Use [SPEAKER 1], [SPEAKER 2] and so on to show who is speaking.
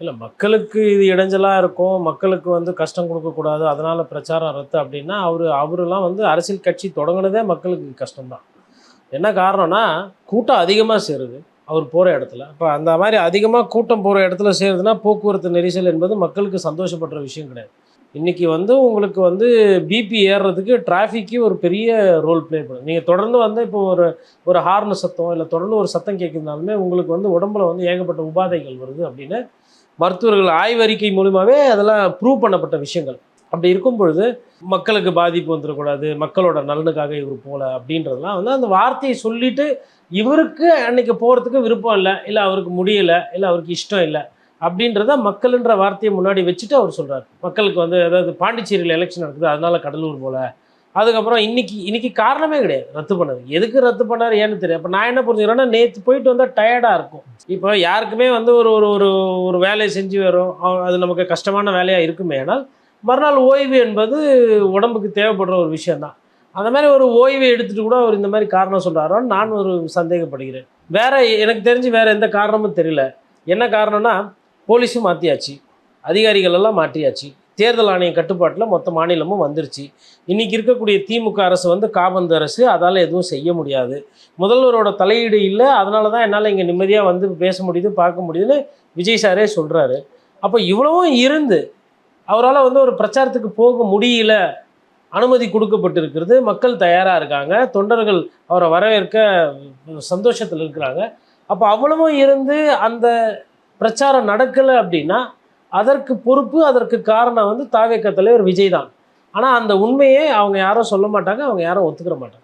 [SPEAKER 1] இல்லை மக்களுக்கு இது இடைஞ்சலாக இருக்கும், மக்களுக்கு வந்து கஷ்டம் கொடுக்கக்கூடாது, அதனால் பிரச்சாரம் ரத்து அப்படின்னா அவருலாம் வந்து அரசியல் கட்சி தொடங்கினதே மக்களுக்கு கஷ்டம்தான். என்ன காரணம்னா கூட்டம் அதிகமாக சேருது அவர் போகிற இடத்துல. இப்போ அந்த மாதிரி அதிகமாக கூட்டம் போகிற இடத்துல சேருதுன்னா போக்குவரத்து நெரிசல் என்பது மக்களுக்கு சந்தோஷப்படுற விஷயம் கிடையாது. இன்றைக்கி வந்து உங்களுக்கு வந்து பிபி ஏறுறதுக்கு டிராஃபிக்கு ஒரு பெரிய ரோல் ப்ளே பண்ணும். நீங்கள் தொடர்ந்து வந்து இப்போ ஒரு ஒரு ஹார்ன் சத்தம் இல்லை தொடர்ந்து ஒரு சத்தம் கேட்குறதுனாலுமே உங்களுக்கு வந்து உடம்புல வந்து ஏகப்பட்ட உபாதைகள் வருது அப்படின்னு மருத்துவர்கள் ஆய்வறிக்கை மூலிமாவே அதெல்லாம் ப்ரூவ் பண்ணப்பட்ட விஷயங்கள். அப்படி இருக்கும் பொழுது மக்களுக்கு பாதிப்பு வந்துடக்கூடாது, மக்களோட நலனுக்காக இவர் போகல அப்படின்றதுலாம் வந்து அந்த வார்த்தையை சொல்லிட்டு இவருக்கு அன்னைக்கு போகிறதுக்கு விருப்பம் இல்லை, இல்லை அவருக்கு முடியலை, இல்லை அவருக்கு இஷ்டம் இல்லை அப்படின்றத மக்கள்ன்ற வார்த்தையை முன்னாடி வச்சுட்டு அவர் சொல்கிறார். மக்களுக்கு வந்து அதாவது பாண்டிச்சேரியில் எலெக்ஷன் நடக்குது அதனால கடலூர் போல. அதுக்கப்புறம் இன்னைக்கு காரணமே கிடையாது ரத்து பண்ணது. எதுக்கு ரத்து பண்ணார் ஏன்னு தெரியும். அப்போ நான் என்ன புரிஞ்சுக்கிறேன்னா நேற்று போயிட்டு வந்தால் டயர்டாக இருக்கும். இப்போ யாருக்குமே வந்து ஒரு ஒரு ஒரு ஒரு வேலையை செஞ்சு வரும், அது நமக்கு கஷ்டமான வேலையாக இருக்குமே. ஆனால் மறுநாள் ஓய்வு என்பது உடம்புக்கு தேவைப்படுற ஒரு விஷயந்தான். அந்த மாதிரி ஒரு ஓய்வை எடுத்துகிட்டு கூட அவர் இந்த மாதிரி காரணம் சொல்கிறாரோன்னு நான் ஒரு சந்தேகப்படுகிறேன். வேறு எனக்கு தெரிஞ்சு வேறு எந்த காரணமும் தெரியல. என்ன காரணம்னா போலீஸும் மாற்றியாச்சு, அதிகாரிகள் எல்லாம் மாற்றியாச்சு, தேர்தல் ஆணைய கட்டுப்பாட்டில் மொத்த மாநிலமும் வந்துருச்சு. இன்றைக்கி இருக்கக்கூடிய திமுக அரசு வந்து காபந்து அரசு, அதால் எதுவும் செய்ய முடியாது. முதல்வரோட தலையீடு இல்லை, அதனால தான் என்னால் இங்கே நிம்மதியாக வந்து பேச முடியுது பார்க்க முடியுதுன்னு விஜய் சாரே சொல்கிறாரு. அப்போ இவ்வளவும் இருந்து அவரால் வந்து ஒரு பிரச்சாரத்துக்கு போக முடியல, அனுமதி கொடுக்கப்பட்டிருக்கிறது, மக்கள் தயாராக இருக்காங்க, தொண்டர்கள் அவரை வரவேற்க சந்தோஷத்தில் இருக்கிறாங்க. அப்போ அவ்வளவும் இருந்து அந்த பிரச்சாரம் நடக்கலை அப்படின்னா அதற்கு பொறுப்பு அதற்கு காரணம் வந்து தாவேக தலைவர் விஜய் தான். ஆனால் அந்த உண்மையை அவங்க யாரும் சொல்ல மாட்டாங்க, அவங்க யாரும் ஒத்துக்கிற மாட்டாங்க.